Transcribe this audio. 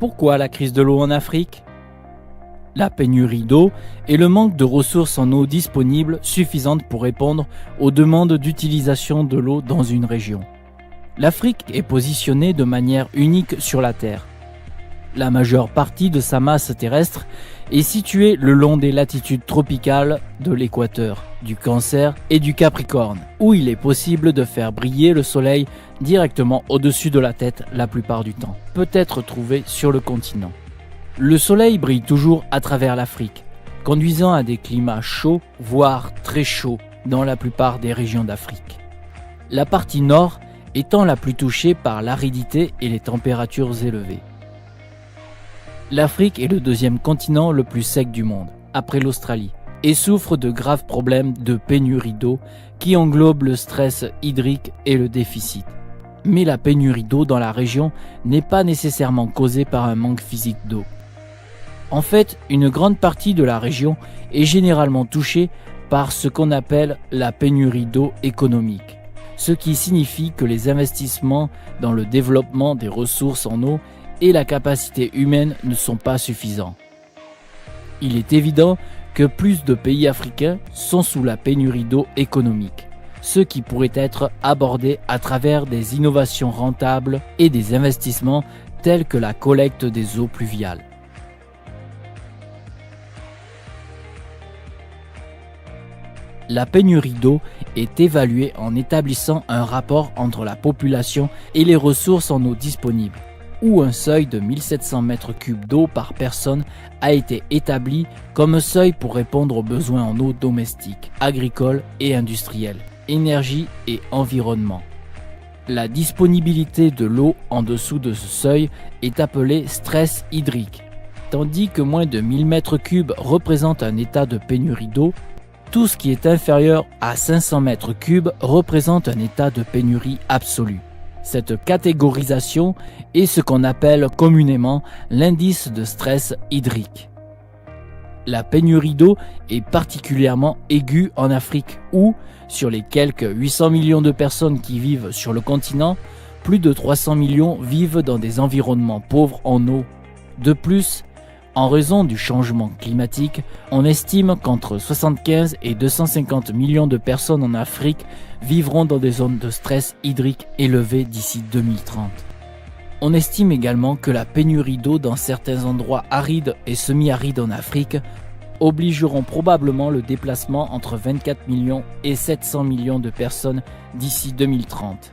Pourquoi la crise de l'eau en Afrique? La pénurie d'eau et le manque de ressources en eau disponibles suffisantes pour répondre aux demandes d'utilisation de l'eau dans une région. L'Afrique est positionnée de manière unique sur la Terre. La majeure partie de sa masse terrestre est située le long des latitudes tropicales de l'équateur, du Cancer et du Capricorne, où il est possible de faire briller le soleil directement au-dessus de la tête la plupart du temps, peut être trouvé sur le continent. Le soleil brille toujours à travers l'Afrique, conduisant à des climats chauds, voire très chauds, dans la plupart des régions d'Afrique. La partie nord étant la plus touchée par l'aridité et les températures élevées. L'Afrique est le deuxième continent le plus sec du monde, après l'Australie, et souffre de graves problèmes de pénurie d'eau qui englobent le stress hydrique et le déficit. Mais la pénurie d'eau dans la région n'est pas nécessairement causée par un manque physique d'eau. En fait, une grande partie de la région est généralement touchée par ce qu'on appelle la pénurie d'eau économique, ce qui signifie que les investissements dans le développement des ressources en eau et la capacité humaine ne sont pas suffisants. Il est évident que plus de pays africains sont sous la pénurie d'eau économique, ce qui pourrait être abordé à travers des innovations rentables et des investissements tels que la collecte des eaux pluviales. La pénurie d'eau est évaluée en établissant un rapport entre la population et les ressources en eau disponibles, où un seuil de 1700 m3 d'eau par personne a été établi comme seuil pour répondre aux besoins en eau domestique, agricole et industrielle, énergie et environnement. La disponibilité de l'eau en dessous de ce seuil est appelée stress hydrique, tandis que moins de 1000 m3 représente un état de pénurie d'eau. Tout ce qui est inférieur à 500 m3 représente un état de pénurie absolue. Cette catégorisation est ce qu'on appelle communément l'indice de stress hydrique. La pénurie d'eau est particulièrement aiguë en Afrique où, sur les quelques 800 millions de personnes qui vivent sur le continent, plus de 300 millions vivent dans des environnements pauvres en eau. De plus, en raison du changement climatique, on estime qu'entre 75 et 250 millions de personnes en Afrique vivront dans des zones de stress hydrique élevées d'ici 2030. On estime également que la pénurie d'eau dans certains endroits arides et semi-arides en Afrique obligeront probablement le déplacement entre 24 millions et 700 millions de personnes d'ici 2030.